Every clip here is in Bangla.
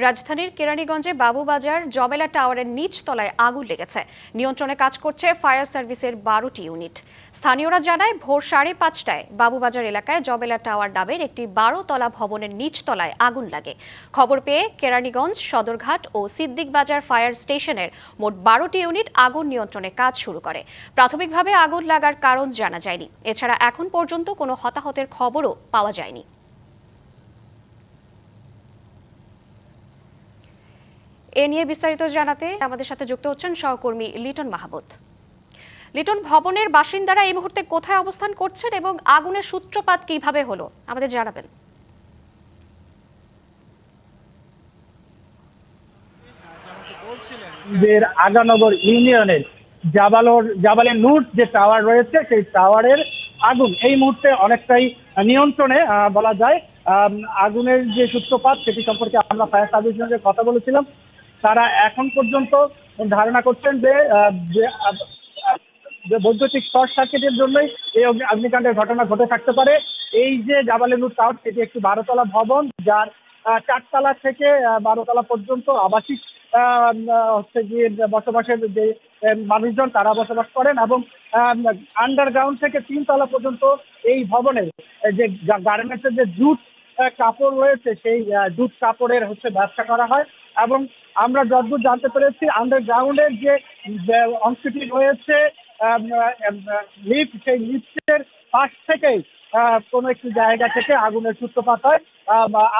রাজধানীর কেরানীগঞ্জে বাবুবাজার জবেলা টাওয়ারের নিচ তলায় আগুন লেগেছে। নিয়ন্ত্রণে কাজ করছে ফায়ার সার্ভিসের 12টি ইউনিট। স্থানীয়রা জানায় ভোর 5:30টায় বাবুবাজার এলাকায় জবেলা টাওয়ার নামের একটি 12তলা ভবনের নিচ তলায় আগুন লাগে। খবর পেয়ে কেরানীগঞ্জ, সদরঘাট ও সিদ্দিক বাজার ফায়ার স্টেশনের মোট 12টি ইউনিট আগুন নিয়ন্ত্রণে কাজ শুরু করে। প্রাথমিকভাবে আগুন লাগার কারণ জানা যায়নি। এছাড়া এখন পর্যন্ত কোনো হতাহতের খবরও পাওয়া যায়নি। এ নিয়ে বিস্তারিত জানাতে আমাদের সাথে যুক্ত হচ্ছেন সহকর্মী লিটন মাহমুদ। লিটন, ভবনের বাসিন্দারা এই মুহূর্তে কোথায় অবস্থান করছেন এবং আগুনের সূত্রপাত কিভাবে হলো আমাদের জানাবেন। আগানগর ইউনিয়নের জাবালে নূর যে টাওয়ার রয়েছে সেই টাওয়ারের আগুন এই মুহূর্তে অনেকটাই নিয়ন্ত্রণে বলা যায়। আগুনের যে সূত্রপাত সেটি সম্পর্কে আমরা ফায়ার সার্ভিসের সঙ্গে কথা বলেছিলাম। তারা এখন পর্যন্ত ধারণা করছেন যে বৈদ্যুতিক শর্ট সার্কিটের জন্যই এই অগ্নিকাণ্ডের ঘটনা ঘটে থাকতে পারে। এই যে জাবালে নূর টাওয়ার সেটি একটি 12তলা ভবন, যার 4তলা থেকে 12তলা পর্যন্ত আবাসিক হচ্ছে গিয়ে বসবাসের যে মানুষজন তারা বসবাস করেন এবং আন্ডারগ্রাউন্ড থেকে 3তলা পর্যন্ত এই ভবনের যে গার্মেন্টসের যে জুট কাপড় রয়েছে সেই জুট কাপড়ের হচ্ছে ব্যবসা করা হয়। এবং আমরা যতদূর জানতে পেরেছি আন্ডারগ্রাউন্ডের যে অংশটি রয়েছে লিফট, সেই লিফটের পাশ থেকেই কোনো একটি জায়গা থেকে আগুনের সূত্রপাত হয়।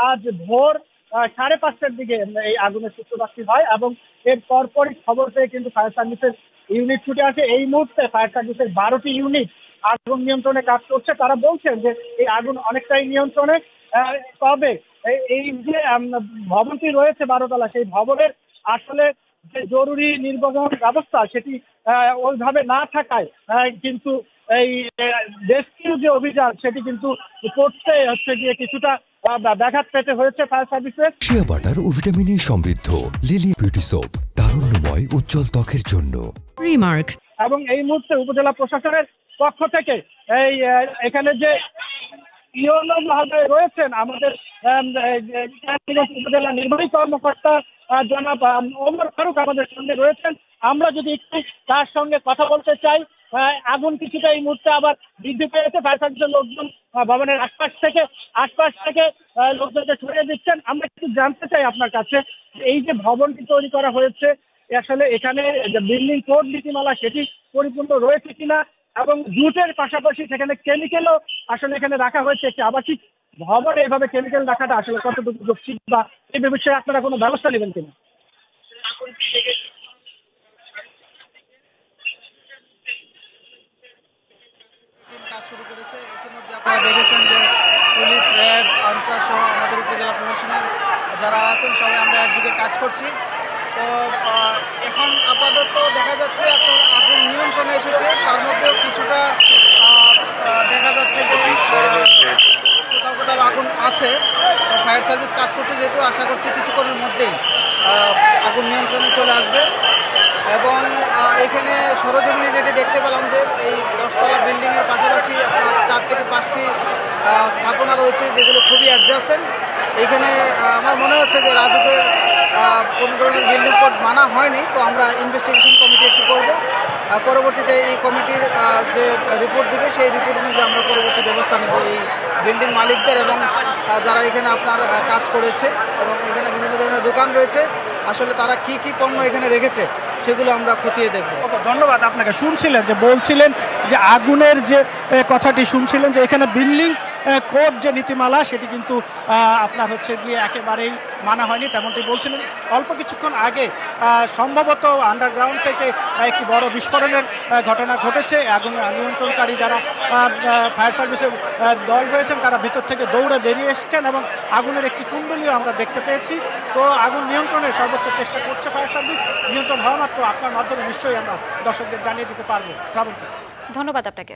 আজ ভোর 5:30টার দিকে এই আগুনের সূত্রপাতটি হয় এবং এর পরপরই খবর পেয়ে কিন্তু ফায়ার সার্ভিসের ইউনিট ছুটে আসে। এই মুহূর্তে ফায়ার সার্ভিসের 12টি ইউনিট আগুন নিয়ন্ত্রণে কাজ করছে। তারা বলছেন যে এই আগুন অনেকটাই নিয়ন্ত্রণে, তবে এই যে ভবনটি রয়েছে 12তলা সেই ভবনের আসলে যে জরুরি নির্বাপন ব্যবস্থা সেটি ওইভাবে না থাকায় কিন্তু এই রেস্কিউ যে অভিযান সেটি কিন্তু করতে হচ্ছে গিয়ে কিছুটা ব্যাঘাত পেতে হয়েছে ফায়ার সার্ভিসের। শিয়া বাটার ও ভিটামিন ই সমৃদ্ধ লিলি বিউটি সোপ, তারুণ্যময় উজ্জ্বল ত্বকের জন্য। রিমার্ক। এবং এই মুহূর্তে উপজেলা প্রশাসনের পক্ষ থেকে এই এখানে যে ইউনো মহোদয় রয়েছেন, আমাদের উপজেলা নির্বাহী কর্মকর্তা জনাব ওমর ফারুক আমাদের সঙ্গে রয়েছেন। আমরা যদি একটু তার সঙ্গে কথা বলতে চাই। আগুন কিছুটা এই মুহূর্তে আবার বৃদ্ধি পেয়েছে। ফায়ার সার্ভিসের লোকজন ভবনের আশপাশ থেকে লোকজনকে সরিয়ে দিচ্ছেন। আমরা একটু জানতে চাই আপনার কাছে, এই যে ভবনটি তৈরি করা হয়েছে আসলে এখানে যে বিল্ডিং কোড নীতিমালা সেটি পরিপূর্ণ রয়েছে কিনা এবং জুটের পাশাপাশি সেখানে কেমিক্যালও আসলে এখানে রাখা হয়েছে। একটি আবাসিক ভবনে এভাবে কেমিক্যাল রাখাটা আসলে কতটুকু যৌক্তিক বা এই বিষয়ে আপনারা কোনো ব্যবস্থা নেবেন কিনা? কাজ শুরু করেছে। ইতিমধ্যে আপনারা দেখেছেন যে পুলিশ, র্যাব, আনসার সহ আমাদের উপজেলা প্রশাসনের যারা আছেন সবাই আমরা একযোগে কাজ করছি। তো এখন আপাতত দেখা যাচ্ছে এখন আগুন নিয়ন্ত্রণে এসেছে। তার মধ্যেও কিছুটা দেখা যাচ্ছে যে কোথাও কোথাও আগুন আছে। ফায়ার সার্ভিস কাজ করছে যেহেতু আশা করছি কিছুক্ষণের মধ্যেই আগুন নিয়ন্ত্রণে চলে আসবে। এবং এখানে সরজমিনে যেটি দেখতে পেলাম যে এই 10তলা বিল্ডিংয়ের পাশাপাশি আপনার 4 থেকে 5টি স্থাপনা রয়েছে যেগুলো খুবই অ্যাডজাসেন্ট। এখানে আমার মনে হচ্ছে যে রাজুকের কোনো ধরনের বিল্ডিং কোড মানা হয়নি। তো আমরা ইনভেস্টিগেশন কমিটি একটি করব। পরবর্তীতে এই কমিটির যে রিপোর্ট দেবে সেই রিপোর্ট অনুযায়ী আমরা পরবর্তী ব্যবস্থা নেব এই বিল্ডিং মালিকদের এবং যারা এখানে আপনার কাজ করেছে। এবং এখানে বিভিন্ন ধরনের দোকান রয়েছে, আসলে তারা কি কি পণ্য এখানে রেখেছে সেগুলো আমরা খতিয়ে দেখব। ধন্যবাদ আপনাকে। শুনছিলেন যে বলছিলেন যে আগুনের যে কথাটি শুনছিলেন যে এখানে বিল্ডিং কোড যে নীতিমালা সেটি কিন্তু আপনার হচ্ছে গিয়ে একেবারেই মানা হয়নি তেমনটি বলছিলেন। অল্প কিছুক্ষণ আগে সম্ভবত আন্ডারগ্রাউন্ড থেকে একটি বড় বিস্ফোরণের ঘটনা ঘটেছে। আগুন নিয়ন্ত্রণকারী যারা ফায়ার সার্ভিসের দল রয়েছেন তারা ভিতর থেকে দৌড়ে বেরিয়ে এসেছেন এবং আগুনের একটি কুণ্ডলীও আমরা দেখতে পেয়েছি। তো আগুন নিয়ন্ত্রণের সর্বোচ্চ চেষ্টা করছে ফায়ার সার্ভিস। নিয়ন্ত্রণ হওয়া মাত্র আপনার মাধ্যমে নিশ্চয়ই আমরা দর্শকদের জানিয়ে দিতে পারবো। শ্রাবন্তী, ধন্যবাদ আপনাকে।